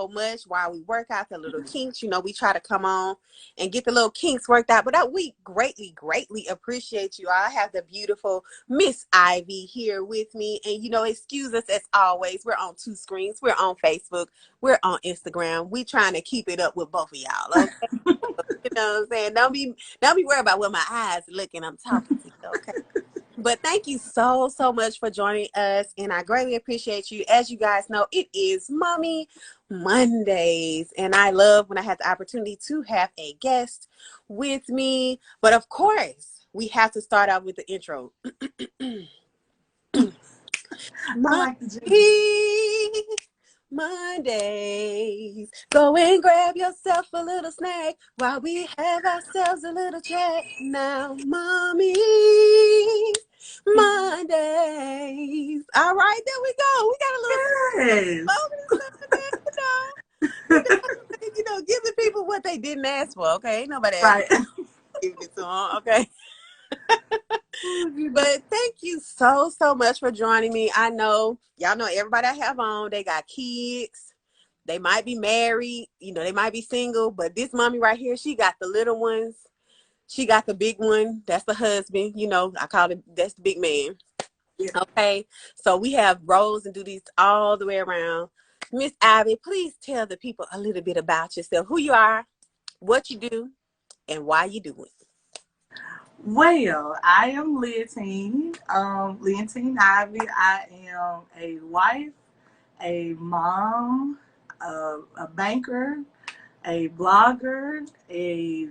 much while we work out the little kinks. You know, we try to come on and get the little kinks worked out. But we greatly appreciate you. I have the beautiful Miss Ivy here with me. And, you know, excuse us as always. We're on two screens. We're on Facebook. We're on Instagram. We trying to keep it up with both of y'all. Okay? You know what I'm saying? Don't be worried about where my eyes looking. I'm talking to you. Okay. But thank you so much for joining us, and I greatly appreciate you. As you guys know, it is Mommy Mondays, and I love when I have the opportunity to have a guest with me. But of course, we have to start out with the intro. I like the Mommy Mondays. Go and grab yourself a little snack while we have ourselves a little chat. Now, Mommy Mondays. All right, there we go. We got a little you know, give the people what they didn't ask for. Okay, ain't nobody asked give it to them. Okay. But thank you so much for joining me. I know y'all know everybody I have on, they got kids. They might be married, you know, they might be single, but this mommy right here, she got the little ones. She got the big one. That's the husband. You know, I call it, that's the big man. Yeah. Okay. So we have roles and duties all the way around. Miss Ivy, please tell the people a little bit about yourself, who you are, what you do, and why you do it. Well, I am Leontine Ivy. I am a wife, a mom, a banker, a blogger, a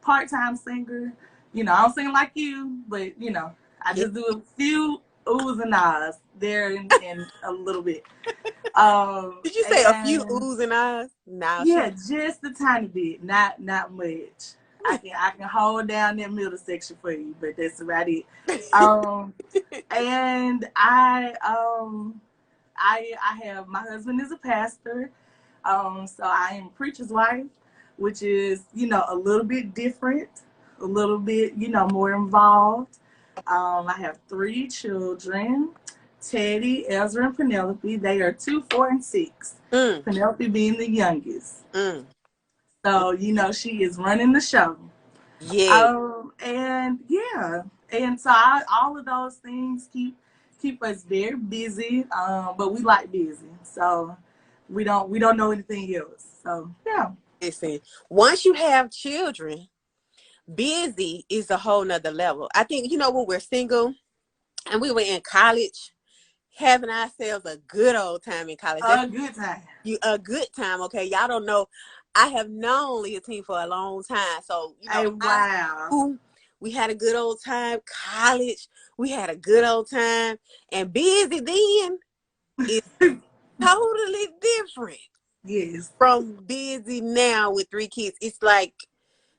part-time singer. You know, I don't sing like you, but, you know, I just do a few oohs and ahs there and a little bit. Did you say a few oohs and ahs? No. Yeah, just a tiny bit, not much. I can hold down that middle section for you, but that's about it. And I have, my husband is a pastor, so I am a preacher's wife, which is, you know, a little bit different, a little bit, you know, more involved. I have 3 children, Teddy, Ezra, and Penelope. They are 2, 4, and 6. Penelope being the youngest. So, you know, she is running the show. Yeah. And yeah. And so all of those things keep us very busy. But we like busy. So we don't know anything else. So yeah. Listen, once you have children, busy is a whole nother level. I think, you know, when we're single and we were in college, having ourselves a good old time in college. A good time. A good time, okay? Y'all don't know. I have known Leontine for a long time. So, you know, wow. We had a good old time. College, we had a good old time. And busy then is totally different. Yes. From busy now with 3 kids. It's like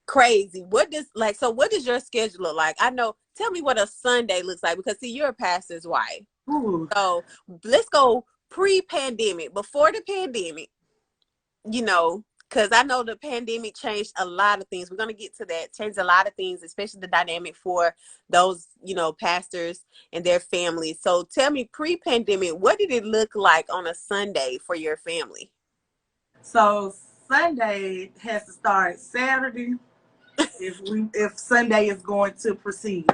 crazy. What does your schedule look like? I know, tell me what a Sunday looks like, because see, you're a pastor's wife. Ooh. So let's go pre-pandemic, before the pandemic, you know, because I know the pandemic changed a lot of things. We're going to get to that. Changed a lot of things, especially the dynamic for those, you know, pastors and their families. So tell me, pre-pandemic, what did it look like on a Sunday for your family? So Sunday has to start Saturday if Sunday is going to proceed.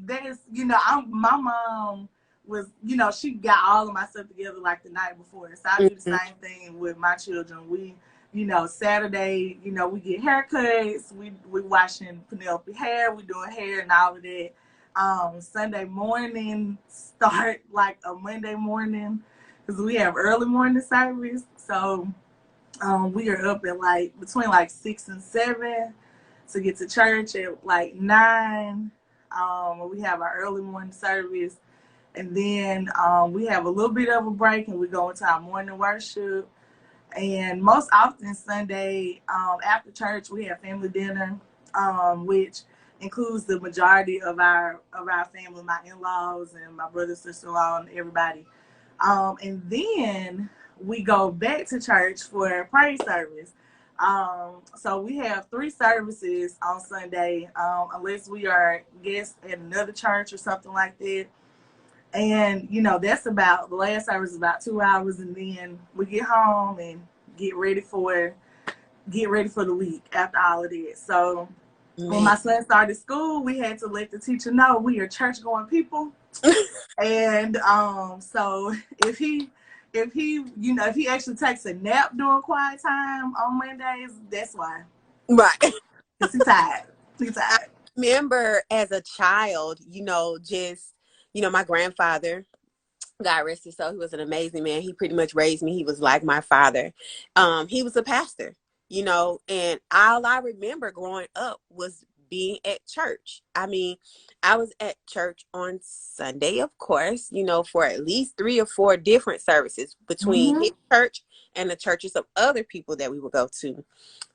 There's, you know, my mom was, you know, she got all of my stuff together like the night before. So I do the same thing with my children. We, you know, Saturday, you know, we get haircuts, we washing Penelope hair, we doing hair and all of that. Sunday morning start like a Monday morning, because we have early morning service. So we are up at like between like 6 and 7 to get to church at like 9. We have our early morning service, and then we have a little bit of a break, and we go into our morning worship. And most often Sunday, after church, we have family dinner, which includes the majority of our family, my in-laws and my brother, sister-in-law, and everybody. And then we go back to church for praise service. So we have 3 services on Sunday, unless we are guests at another church or something like that. And, you know, that's about, the last service is about 2 hours, and then we get home and get ready for the week after all of that. So when Man. my son started school, we had to let the teacher know we are church going people. And so if he if he actually takes a nap during quiet time on Mondays, that's why. Right. Because he's tired. He's I tired. remember as a child, my grandfather, God rest his soul, he was an amazing man. He pretty much raised me. He was like my father. He was a pastor, and all I remember growing up was being at church. I mean, I was at church on Sunday, of course, for at least 3 or 4 different services between his church and the churches of other people that we would go to.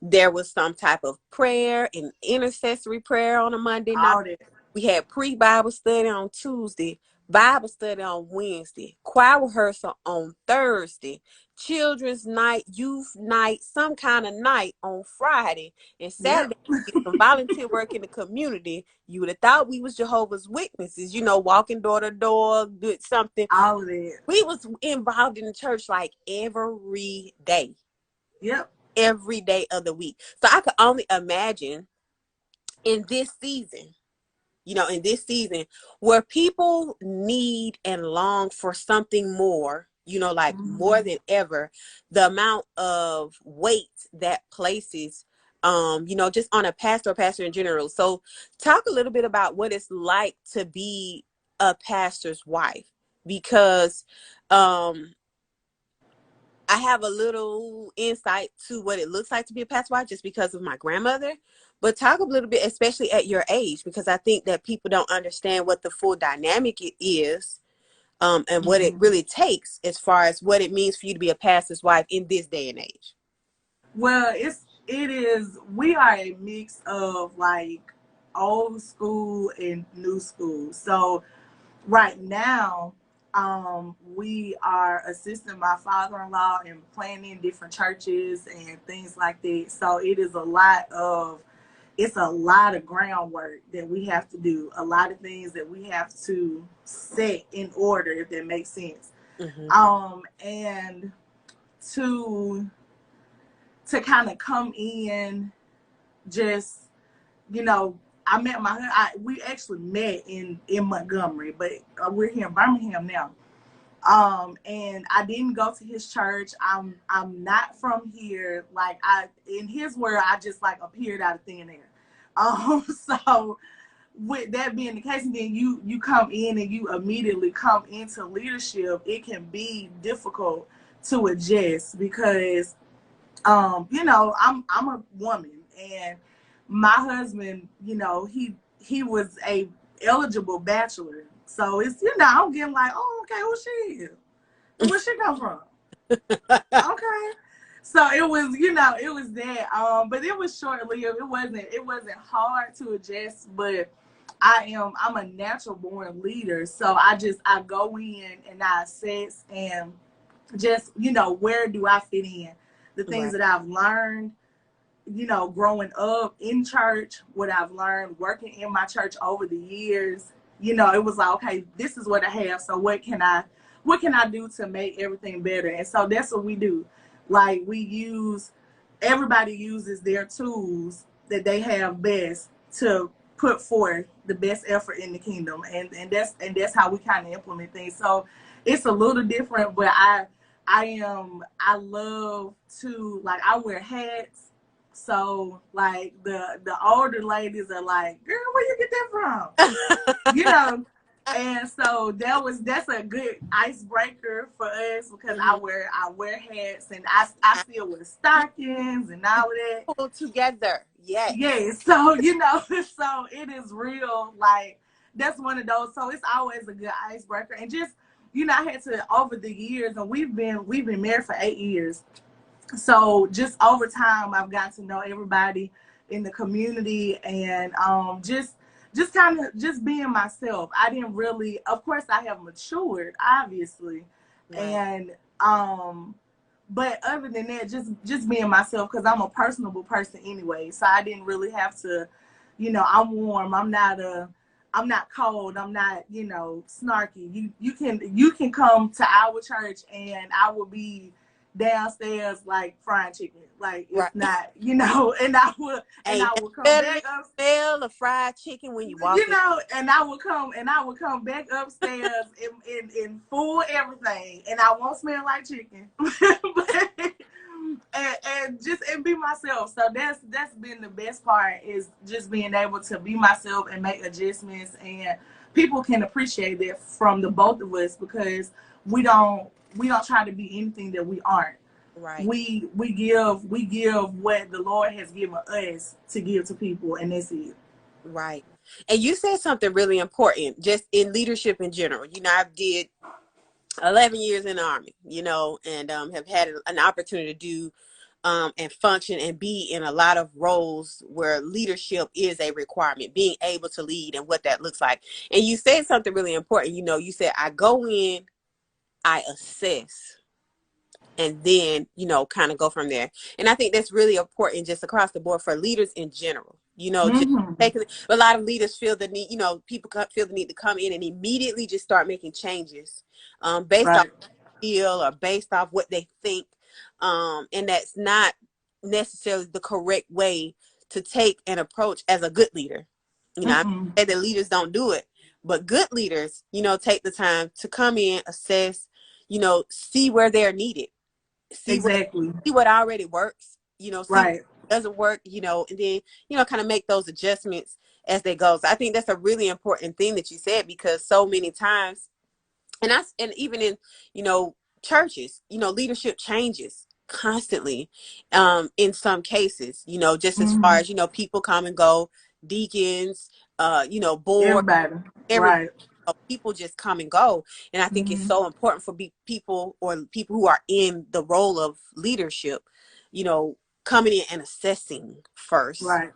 There was some type of prayer and intercessory prayer on a Monday night. All that. We had pre-Bible study on Tuesday, Bible study on Wednesday, choir rehearsal on Thursday, children's night, youth night, some kind of night on Friday, and Saturday Yep. we did some volunteer work in the community. You would have thought we was Jehovah's Witnesses, walking door to door, did something. All of that. We was involved in the church like every day. Yep. Every day of the week. So I could only imagine in this season, where people need and long for something more, like more than ever, the amount of weight that places, just on a pastor in general. So talk a little bit about what it's like to be a pastor's wife, because, I have a little insight to what it looks like to be a pastor's wife just because of my grandmother. But talk a little bit, especially at your age, because I think that people don't understand what the full dynamic it is, and what it really takes as far as what it means for you to be a pastor's wife in this day and age. Well, we are a mix of like old school and new school. So right now, we are assisting my father-in-law in planning different churches and things like that. So it's a lot of groundwork that we have to do, a lot of things that we have to set in order, if that makes sense. And to kind of come in, just, I met we actually met in Montgomery, but we're here in Birmingham now. And I didn't go to his church. I'm not from here. Like, in his world, I just like appeared out of thin air. So with that being the case, and then you come in and you immediately come into leadership, it can be difficult to adjust because, I'm a woman, and my husband, he was a eligible bachelor. So it's, I'm getting like, oh, okay, who she is? Where she come from? Okay. So it was, it was that. But it was short-lived. It wasn't hard to adjust, but I'm a natural born leader. So I go in and I assess and just, where do I fit in? The things that I've learned, growing up in church, what I've learned working in my church over the years, it was like, okay, this is what I have. So what can I do to make everything better? And so that's what we do. Like, everybody uses their tools that they have best to put forth the best effort in the kingdom. And that's how we kind of implement things. So it's a little different, but I love to, like, I wear hats. So like the older ladies are like, girl, where you get that from? And so that's a good icebreaker for us, because I wear hats, and I still wear stockings and all of that. Pull together. Yes. Yeah. So, so it is real, like, that's one of those. So it's always a good icebreaker. And just, I had to, over the years, and we've been married for 8 years. So just over time, I've got to know everybody in the community, and just kind of just being myself. I didn't really, of course, I have matured, obviously, and but other than that, just being myself, because I'm a personable person anyway. So I didn't really have to, I'm warm. I'm not a I'm not cold. I'm not, you know, snarky. You can come to our church and I will be downstairs like frying chicken. Like Right. it's not, you know, and Ain't I that will come better than back up, the smell of fried chicken when you walk you in? know, and I will come back upstairs in full everything, and I won't smell like chicken. But, and be myself. So that's been the best part, is just being able to be myself and make adjustments, and people can appreciate that from the both of us, because we don't try to be anything that we aren't. Right. We give what the Lord has given us to give to people, and that's it. Right. And you said something really important, just in leadership in general. You know, I did 11 years in the Army, you know, and have had an opportunity to do and function and be in a lot of roles where leadership is a requirement, being able to lead and what that looks like. And you said something really important. You know, you said, I go in, I assess, and then, you know, kind of go from there. And I think that's really important just across the board for leaders in general. You know, just Mm-hmm. taking a lot of leaders feel the need, you know, people feel the need to come in and immediately just start making changes based off Right. feel or based off what they think. And that's not necessarily the correct way to take an approach as a good leader. You know, I Mm-mm. say that leaders don't do it, but good leaders, you know, take the time to come in, assess, you know, see where they're needed, see what Exactly. already works, you know, see what Right. doesn't work, you know, and then, you know, kind of make those adjustments as they go. So I think that's a really important thing that you said, because so many times, and even in, you know, churches, you know, leadership changes constantly in some cases, you know, just as far Mm-hmm. as, you know, people come and go, deacons, you know, board, Everybody. everybody, Right. people just come and go. And I think it's Mm-hmm. so important for people, or people who are in the role of leadership, you know, coming in and assessing first, Right.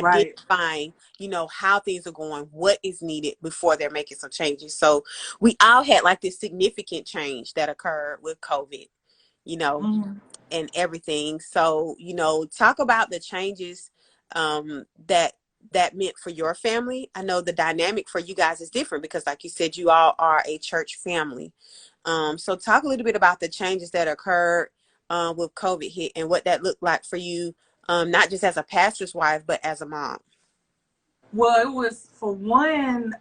Right. identifying, you know, how things are going, what is needed before they're making some changes. So we all had like this significant change that occurred with COVID, you know, Mm-hmm. and everything. So, you know, talk about the changes that meant for your family. I know the dynamic for you guys is different because, like you said, you all are a church family. So talk a little bit about the changes that occurred with COVID hit and what that looked like for you, not just as a pastor's wife, but as a mom. Well, it was, for one,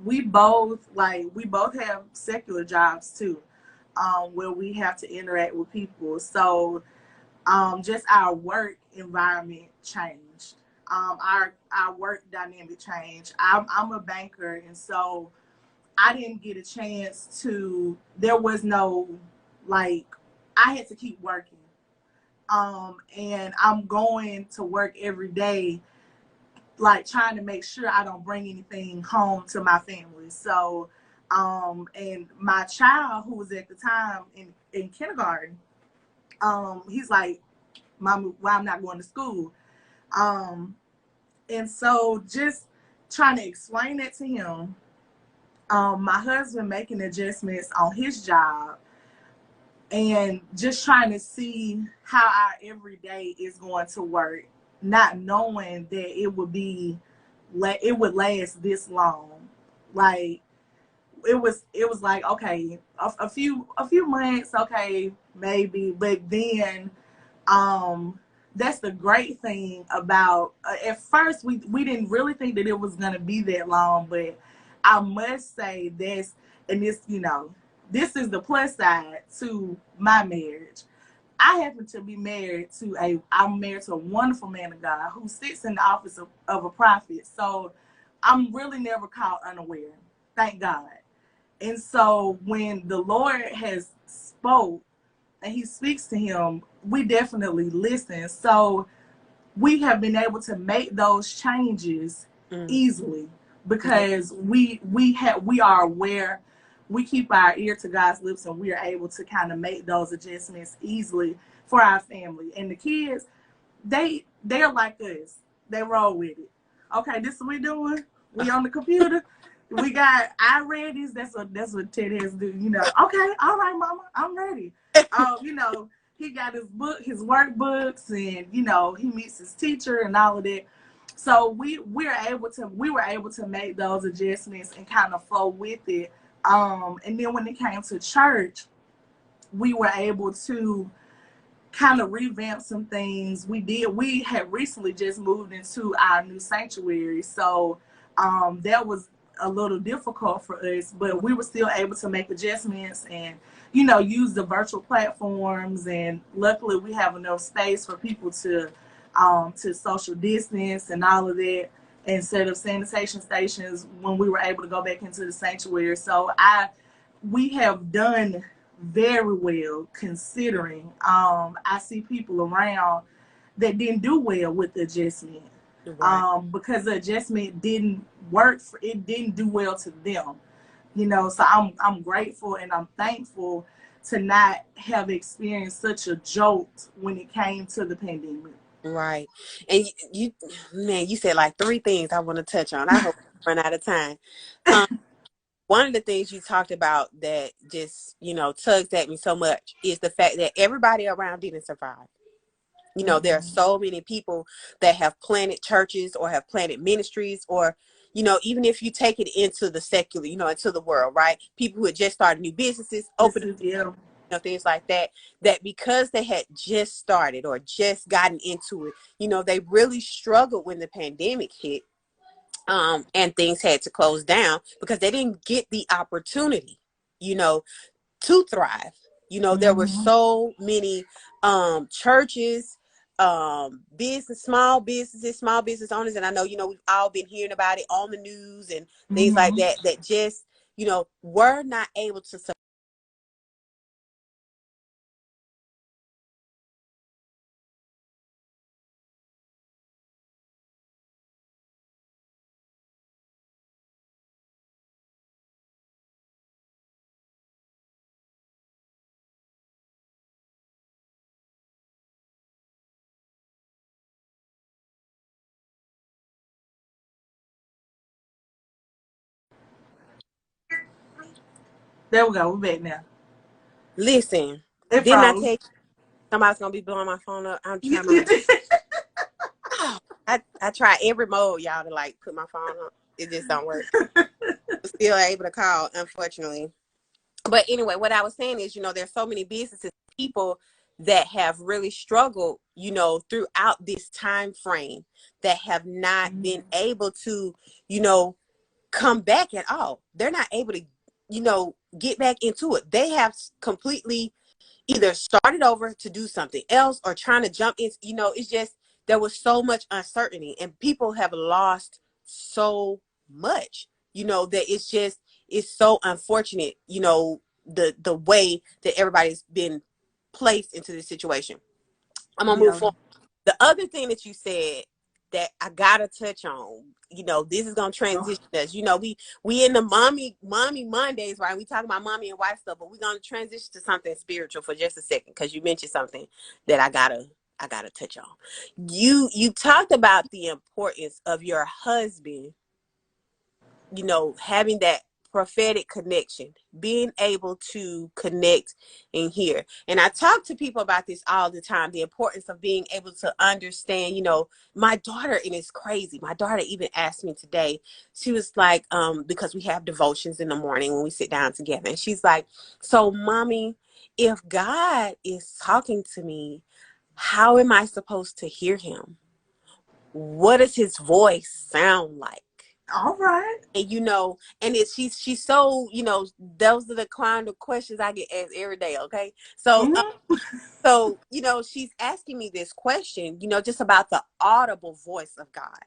we both have secular jobs too, where we have to interact with people. So just our work environment changed. Our work dynamic changed. I'm a banker, and so I didn't get a chance to. There was no, like, I had to keep working. And I'm going to work every day, like trying to make sure I don't bring anything home to my family. So, and my child, who was at the time in kindergarten, he's like, "Mom, why I'm not going to school?" Um, and so just trying to explain that to him. My husband making adjustments on his job, and just trying to see how our everyday is going to work, not knowing that it would last this long. Like, it was like, okay, a few months, okay, maybe. But then that's the great thing about, at first we didn't really think that it was going to be that long, but I must say this, and this, you know, this is the plus side to my marriage. I'm married to a wonderful man of God who sits in the office of a prophet. So I'm really never caught unaware. Thank God. And so when the Lord has spoke and he speaks to him, we definitely listen. So we have been able to make those changes Mm. easily, because we are aware. We keep our ear to God's lips, and we are able to kind of make those adjustments easily for our family. And the kids, they're like us. They roll with it. Okay, this is what we doing. We on the computer. We got iReadies. That's what Ted has to do. You know. Okay, all right, Mama, I'm ready. You know, he got his workbooks, and you know, he meets his teacher and all of that. So we were able to make those adjustments and kind of flow with it. And then when it came to church, we were able to kind of revamp some things. We had recently just moved into our new sanctuary, so that was a little difficult for us, but we were still able to make adjustments and use the virtual platforms. And luckily we have enough space for people to social distance and all of that, and set up sanitation stations when we were able to go back into the sanctuary. So we have done very well, considering I see people around that didn't do well with the adjustment, Right. because the adjustment didn't work it didn't do well to them. So I'm grateful and I'm thankful to not have experienced such a jolt when it came to the pandemic. Right. And man, you said like three things I want to touch on. I hope I run out of time. Um, one of the things you talked about that just, tugs at me so much is the fact that everybody around didn't survive. There are Mm-hmm. so many people that have planted churches or have planted ministries, or, even if you take it into the secular, into the world, right? People who had just started new businesses, open, Yeah. things like that, that because they had just started or just gotten into it, they really struggled when the pandemic hit, and things had to close down because they didn't get the opportunity, to thrive. There were Mm-hmm. so many churches, small business owners, and I know, we've all been hearing about it on the news and things like Mm-hmm. that, that just, were not able to. There we go. We're back now. Listen, It didn't I froze. tell you somebody's gonna be blowing my phone up? I'm You trying my. did. I try every mode, y'all, to like put my phone on. It just don't work. Still able to call, unfortunately. But anyway, what I was saying is, there's so many businesses, people that have really struggled, throughout this time frame, that have not been able to, you know, come back at all. They're not able to, get back into it. They have completely either started over to do something else or trying to jump in. It's just there was so much uncertainty and people have lost so much, that it's so unfortunate, the way that everybody's been placed into this situation. I'm gonna move Yeah. forward. The other thing that you said that I gotta touch on, this is gonna Oh, transition us. We in the mommy Mondays, right? We talk about mommy and wife stuff, but we're gonna transition to something spiritual for just a second because you mentioned something that I gotta touch on. You talked about the importance of your husband, having that prophetic connection, being able to connect and hear. And I talk to people about this all the time, the importance of being able to understand, my daughter, and it's crazy. My daughter even asked me today, she was like, because we have devotions in the morning when we sit down together. And she's like, so mommy, if God is talking to me, how am I supposed to hear him? What does his voice sound like? all right. And and she's so, those are the kind of questions I get asked every day. Okay, so Mm-hmm. she's asking me this question, just about the audible voice of God.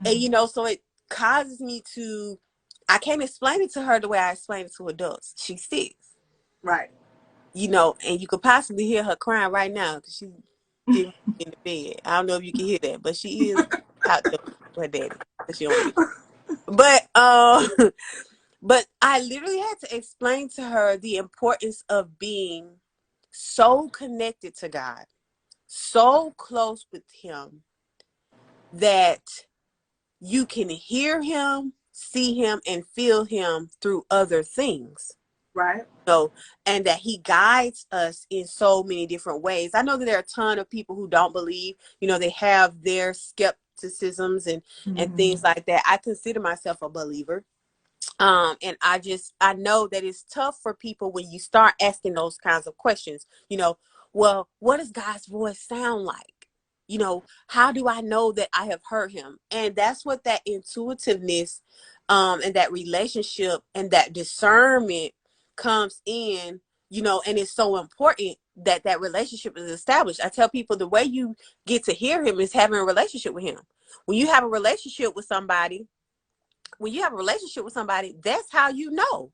And so it causes me to, I can't explain it to her the way I explain it to adults. She's 6, Right. and you could possibly hear her crying right now because she's getting in the bed. I don't know if you can hear that, but she is out there with her daddy because she don't want to. But but I literally had to explain to her the importance of being so connected to God, so close with him, that you can hear him, see him, and feel him through other things. Right. And that he guides us in so many different ways. I know that there are a ton of people who don't believe, they have their skepticisms and things like that. I consider myself a believer. And I know that it's tough for people when you start asking those kinds of questions, well, what does God's voice sound like? How do I know that I have heard him? And that's what that intuitiveness, and that relationship and that discernment comes in, and it's so important that that relationship is established. I tell people the way you get to hear him is having a relationship with him. When you have a relationship with somebody, that's how you know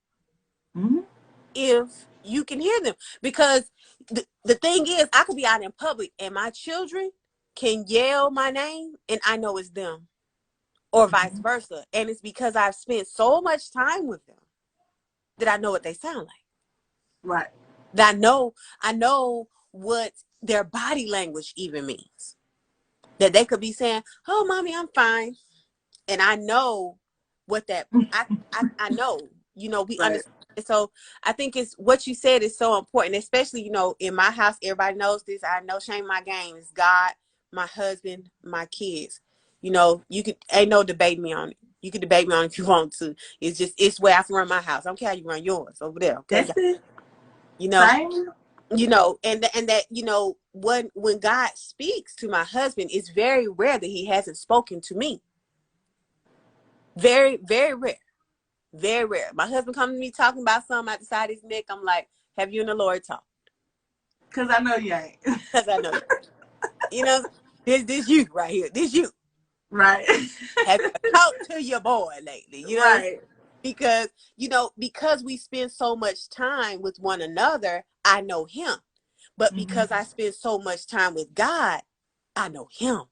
if you can hear them. Because the thing is, I could be out in public and my children can yell my name and I know it's them, or vice versa. And it's because I've spent so much time with them that I know what they sound like. Right. That I know what their body language even means. That they could be saying, "Oh, mommy, I'm fine," and I know what that I know. We Right. understand. So I think it's what you said is so important, especially in my house. Everybody knows this. I know shame my game. It's God, my husband, my kids. You could ain't no debate me on it. You can debate me on it if you want to. It's where I run my house. I don't care how you run yours over there. Okay, That's it. you know, Same. and that when God speaks to my husband, it's very rare that he hasn't spoken to me. Very, very rare. Very rare. My husband comes to me talking about something out the side of his neck. I'm like, have you and the Lord talked? Because I know you ain't. Because I know this you right here. This you. Right. Have you talked to your boy lately? Right. Because we spend so much time with one another, I know him. But because I spend so much time with God, I know him.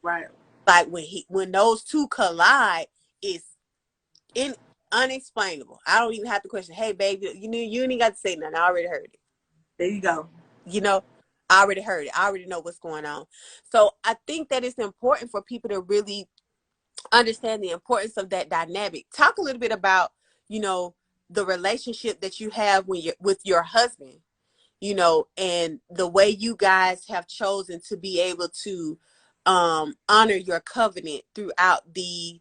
Right. Like when those two collide, it's unexplainable. I don't even have to question, hey baby, you ain't got to say nothing. I already heard it. There you go. I already heard it. I already know what's going on. So I think that it's important for people to really understand the importance of that dynamic. Talk a little bit about, the relationship that you have with your husband, and the way you guys have chosen to be able to honor your covenant throughout the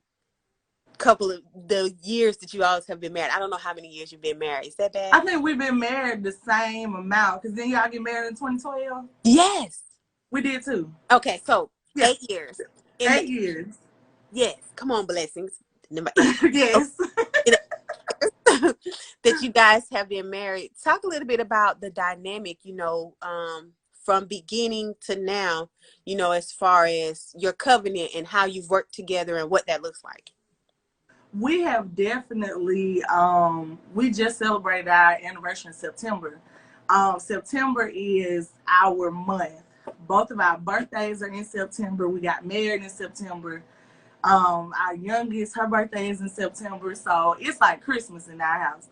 couple of the years that you always have been married. I don't know how many years you've been married. Is that bad? I think we've been married the same amount, because then y'all get married in 2012. Yes. We did too. Okay, so Yeah. 8 years. 8 years. Yes. Come on, blessings. Number 8. Yes. That you guys have been married. Talk a little bit about the dynamic, from beginning to now, as far as your covenant and how you've worked together and what that looks like. We have definitely, we just celebrated our anniversary in September. September is our month. Both of our birthdays are in September. We got married in September. Our youngest, her birthday is in September. So it's like Christmas in our house.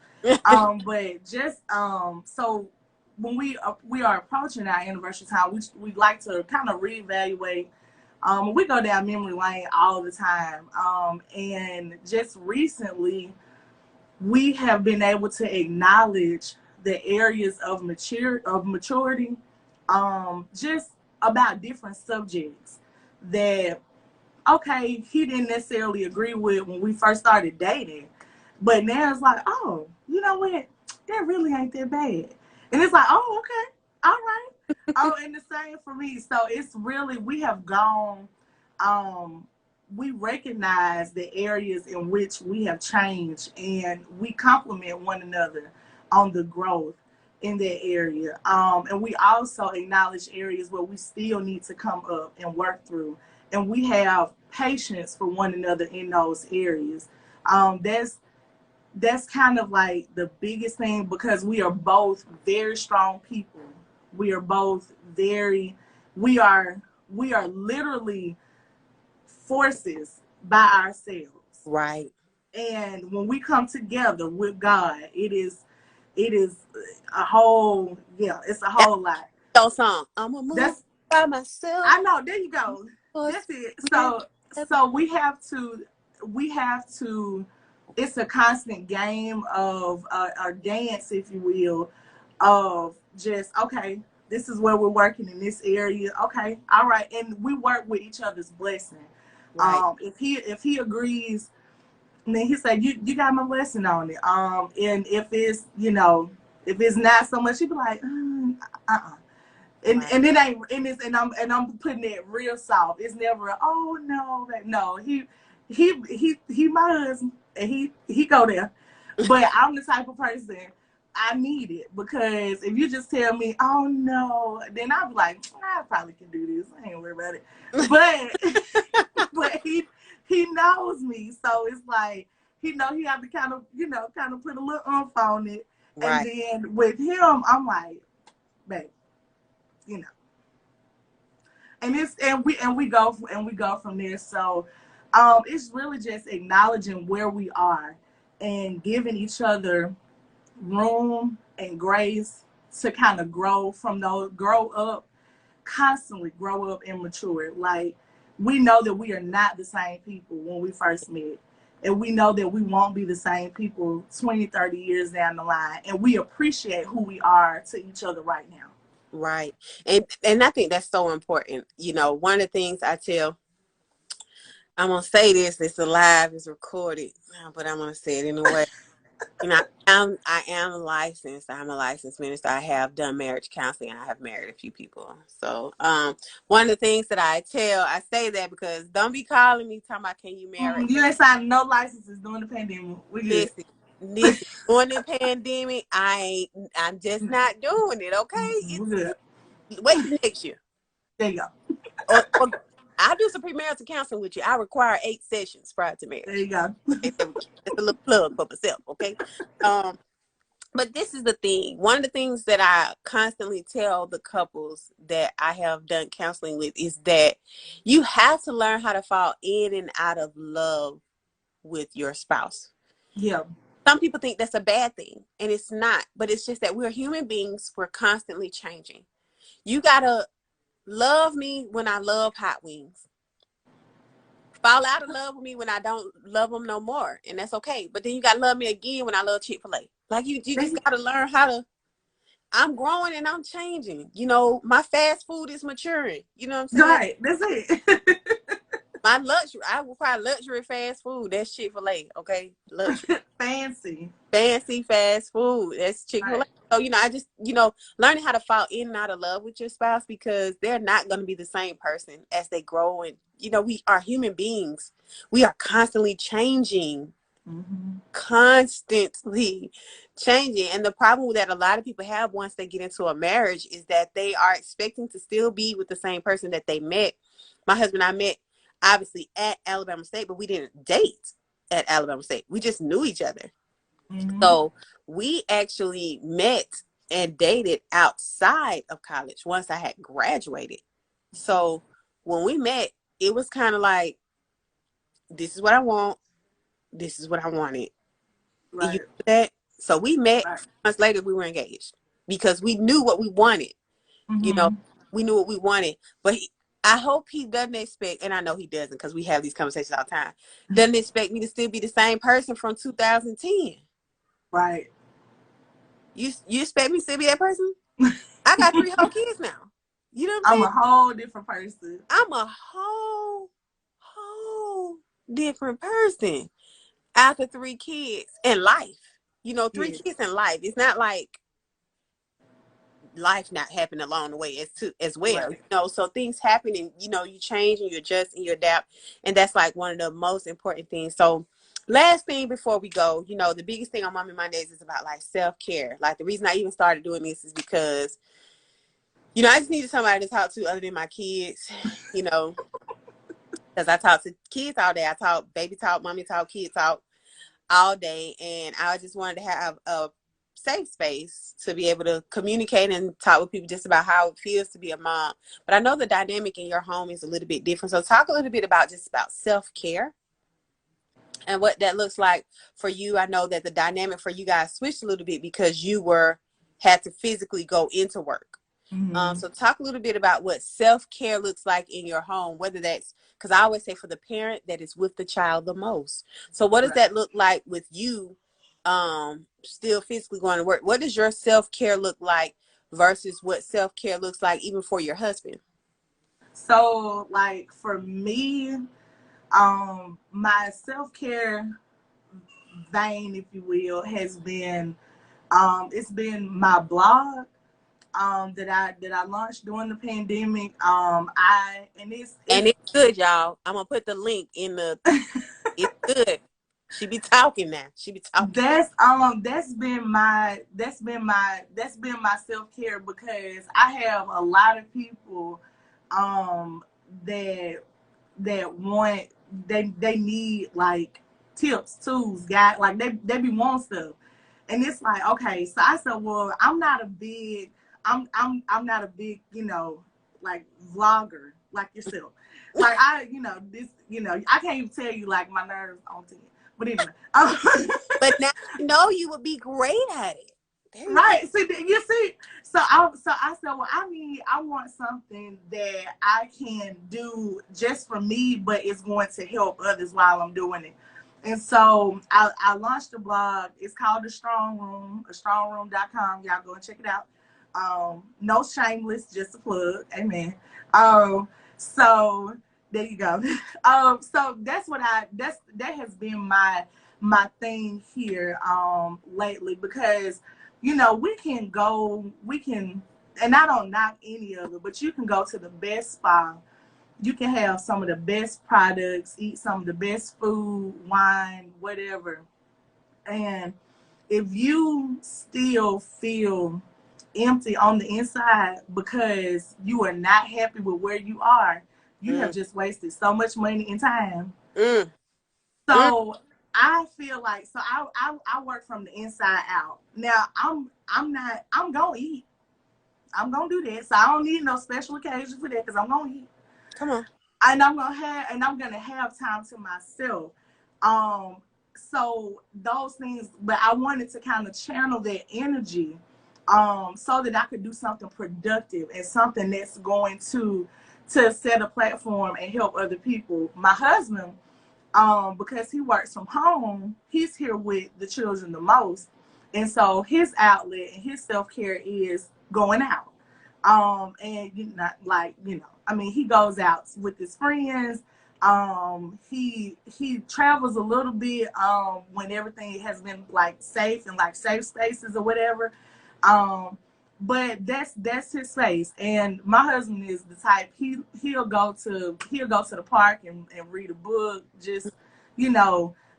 But just, so when we are approaching our anniversary time, we like to kind of reevaluate. We go down memory lane all the time. And just recently, we have been able to acknowledge the areas of maturity, just about different subjects that, okay, he didn't necessarily agree with when we first started dating. But now it's like, oh, you know what? That really ain't that bad. And it's like, oh, okay. All right. Oh, and the same for me. So it's really, we have gone, we recognize the areas in which we have changed, and we complement one another on the growth in that area. And we also acknowledge areas where we still need to come up and work through. And we have patience for one another in those areas. That's kind of like the biggest thing, because we are both very strong people. We are both we are literally forces by ourselves. Right. And when we come together with God, it is a whole, it's a whole lot. Your song, I'm a move by myself. I know, there you go. That's it. So we have to, it's a constant game of a dance, if you will, of just, okay, this is where we're working in this area. Okay, all right. And we work with each other's blessing. Right. If he agrees, then he said, you got my blessing on it. And if it's, if it's not so much, he be like, uh-uh. Right. And it ain't, and I'm putting it real soft. It's never, oh no, no. He my husband, and he go there. But I'm the type of person, I need it, because if you just tell me, oh no, then I'll be like, I probably can do this. I ain't worried about it. But but he knows me, so it's like he have to kind of put a little oomph on it. And Right. then with him, I'm like, babe, you know. And we go from there. So it's really just acknowledging where we are and giving each other room and grace to kind of grow up, constantly grow up and mature. Like, we know that we are not the same people when we first met, and we know that we won't be the same people 20, 30 years down the line, and we appreciate who we are to each other right now. Right. And I think that's so important. One of the things I tell, I'm gonna say this, it's alive, it's recorded, but I'm gonna say it anyway. I am licensed. I'm a licensed minister. I have done marriage counseling, and I have married a few people. So one of the things that I say that because don't be calling me talking about, can you marry? You ain't signed no licenses during the pandemic. We good. Listen, during the pandemic, I'm just not doing it, okay? We good. Wait till next year. There you go. Or I'll do some premarital counseling with you. I require 8 sessions prior to marriage. There you go. It's a little plug for myself, okay? But this is the thing. One of the things that I constantly tell the couples that I have done counseling with is that you have to learn how to fall in and out of love with your spouse. Yeah. Some people think that's a bad thing, and it's not. But it's just that we're human beings. We're constantly changing. You got to love me when I love hot wings. Fall out of love with me when I don't love them no more, and that's okay. But then you got to love me again when I love Chick-fil-A. Like, you just got to learn how to. I'm growing and I'm changing. My fast food is maturing. You know what I'm saying? Right. That's it. My luxury, I require luxury fast food. That's Chick-fil-A, okay? Luxury. Fancy fast food. That's Chick-fil-A. Right. So, I just, learning how to fall in and out of love with your spouse, because they're not going to be the same person as they grow. And, we are human beings. We are constantly changing. Mm-hmm. Constantly changing. And the problem that a lot of people have once they get into a marriage is that they are expecting to still be with the same person that they met. My husband and I met obviously at Alabama State, but we didn't date at Alabama State. We just knew each other. Mm-hmm. So we actually met and dated outside of college once I had graduated. So when we met, it was kind of like, this is what I want. This is what I wanted. Right. You know that? So we met. Right. Months later, we were engaged because we knew what we wanted. Mm-hmm. We knew what we wanted. But I hope he doesn't expect, and I know he doesn't because we have these conversations all the time, doesn't expect me to still be the same person from 2010. Right. You expect me to still be that person? I got 3 whole kids now. You know what I'm saying? I'm a whole different person. I'm a whole different person after 3 kids in life. 3 kids in life. It's not like life not happening along the way as well. Right. So things happen, and you change and you adjust and you adapt, and that's like one of the most important things. So last thing before we go, the biggest thing on Mommy Mondays is about like self-care. Like, the reason I even started doing this is because I just needed somebody to talk to other than my kids, because I talk to kids all day. I talk baby talk, mommy talk, kid talk all day, and I just wanted to have a safe space to be able to communicate and talk with people just about how it feels to be a mom. But I know the dynamic in your home is a little bit different. So talk a little bit about self-care and what that looks like for you. I know that the dynamic for you guys switched a little bit because you had to physically go into work. Mm-hmm. So talk a little bit about what self-care looks like in your home, whether that's, because I always say for the parent that is with the child the most. So what does that look like with you still physically going to work? What does your self-care look like versus what self-care looks like even for your husband? So, like, for me, My self-care vein, if you will, has been it's been my blog that I launched during the pandemic. I and And it's it's good, y'all. I'm gonna put the link in the. It's good. She be talking now. She be talking. That's been my self-care, because I have a lot of people um that want, they need like tips, tools, guys, like they be wanting stuff. And it's like, okay, so I said, well, I'm not a big, like vlogger like yourself. Like I can't even tell you like my nerves on 10. But anyway. But now you know you would be great at it. There you go. Right. See, you see. So I said, well, I want something that I can do just for me, but it's going to help others while I'm doing it. And so I launched a blog. It's called The Strong Room, strongroom.com. Y'all go and check it out. No shameless, just a plug. Amen. So there you go. So that has been my thing here lately, because and I don't knock any of it, but you can go to the best spa, you can have some of the best products, eat some of the best food, wine, whatever, and if you still feel empty on the inside because you are not happy with where you are, you have just wasted so much money and time. Mm. Mm. So I feel like, so I work from the inside out. Now I'm gonna eat. I'm gonna do that. So I don't need no special occasion for that, because I'm gonna eat. Come on. And I'm gonna have time to myself. So those things, but I wanted to kind of channel that energy so that I could do something productive and something that's going to set a platform and help other people. My husband, because he works from home, he's here with the children the most. And so his outlet and his self-care is going out. And I mean, he goes out with his friends. He travels a little bit when everything has been like safe and like safe spaces or whatever. But that's his space. And my husband is the type, he'll go to the park and read a book, just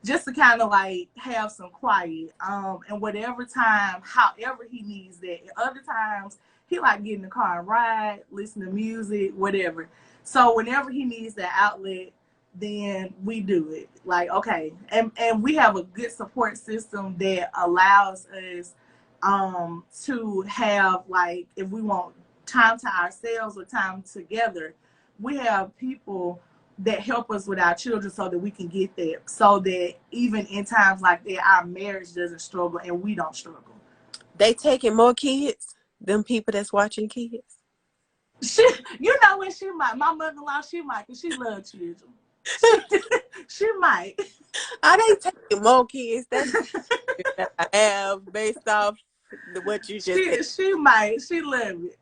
just to kind of like have some quiet. And whatever time, however he needs that. Other times he like get in the car and ride, listen to music, whatever. So whenever he needs that outlet, then we do it. Like, okay. And we have a good support system that allows us to have, like, if we want time to ourselves or time together, we have people that help us with our children so that we can get there, so that even in times like that, our marriage doesn't struggle and we don't struggle. They taking more kids than people that's watching kids. She, what, she might. My mother-in-law, she might, because she loves children. She might. Are they taking more kids? That's that I have based off what you just said. She might. She love it.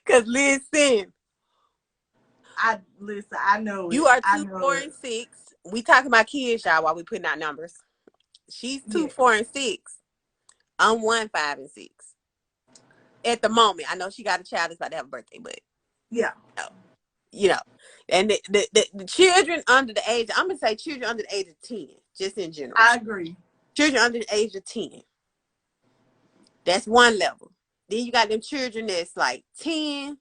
Because listen, I know it. you are 2, 4, and 6. We talking about kids, y'all, while we putting out numbers. She's 2, 4, and 6. I'm 1, 5, and 6. At the moment, I know she got a child that's about to have a birthday, but yeah, and the children under the age, I'm gonna say children under the age of 10, just in general. I agree. Children under the age of 10. That's one level. Then you got them children that's like 10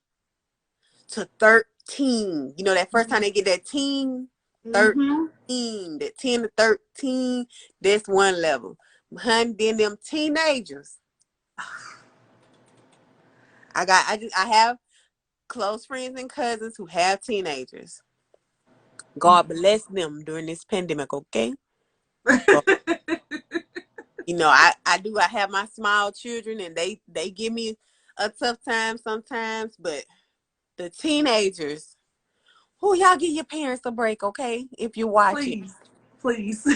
to 13. You know, that first time they get that 13, that 10 to 13, that's one level. Hun, then them teenagers. I have close friends and cousins who have teenagers. God bless them during this pandemic, okay? So, I have my small children, and they give me a tough time sometimes, but the teenagers, y'all give your parents a break, okay? If you're watching. Please.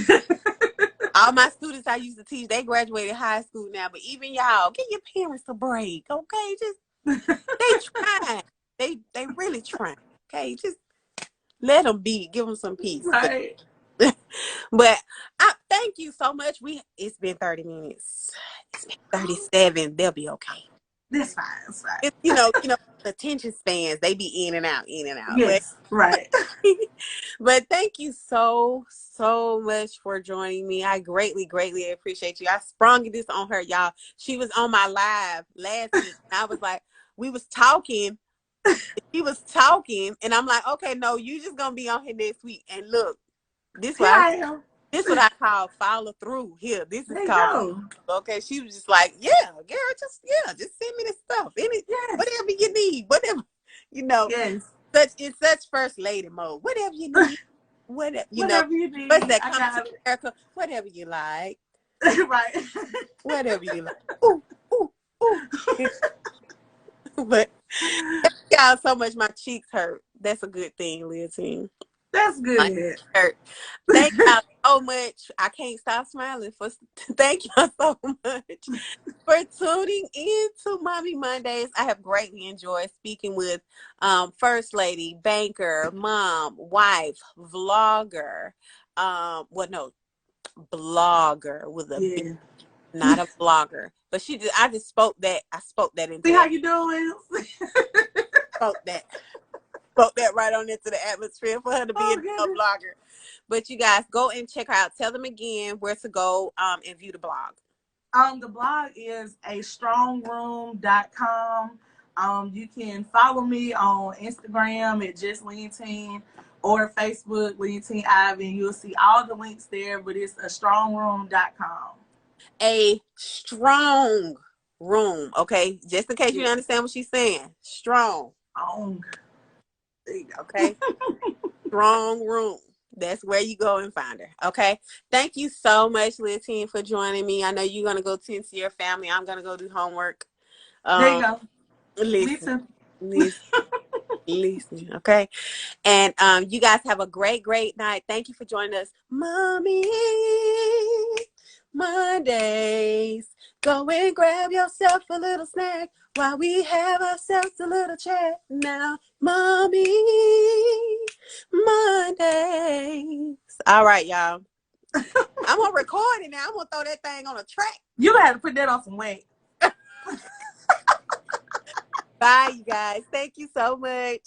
All my students I used to teach, they graduated high school now, but even y'all, give your parents a break, okay? Just they trying. They really trying. Okay, just Let them be. Give them some peace. Right. But I thank you so much. It's been 30 minutes. It's been 37. They'll be okay. That's fine. It's fine. You know, the attention spans, they be in and out. Yes, right. But thank you so much for joining me. I greatly appreciate you. I sprung this on her, y'all. She was on my live last week. I was like, we was talking. He was talking, and I'm like, okay, no, you just gonna be on here next week. And look, this what I call follow through here. This is called, okay. She was just like, yeah, girl, just send me the stuff. Whatever you need, whatever, Yes. It's such first lady mode. Whatever you need, whatever you need. What's that? Come to America. Whatever you like. Right. Whatever you like. Ooh, ooh, ooh. But thank y'all so much. My cheeks hurt. That's a good thing, Leontine. That's good. Thank y'all so much. I can't stop smiling. Thank y'all so much for tuning in to Mommy Mondays. I have greatly enjoyed speaking with First Lady, banker, mom, wife, vlogger. Blogger with a B, not a blogger. But I just spoke that. I spoke that into. See how you doing? Spoke that right on into the atmosphere for her to be a blogger. But you guys go and check her out. Tell them again where to go and view the blog. The blog is astrongroom.com. You can follow me on Instagram at just Leontine or Facebook Leontine Ivy. You'll see all the links there, but it's astrongroom.com. A strong room, okay? Just in case you understand what she's saying. Strong. Okay. Strong room. That's where you go and find her. Okay. Thank you so much, Leontine, for joining me. I know you're gonna go tend to your family. I'm gonna go do homework. There you go. Listen. Okay. And you guys have a great night. Thank you for joining us. Mommy Mondays. Go and grab yourself a little snack while we have ourselves a little chat now. Mommy Mondays. All right, y'all. I'm gonna record it now. I'm gonna throw that thing on a track. You gotta put that on some weight. Bye, you guys. Thank you so much.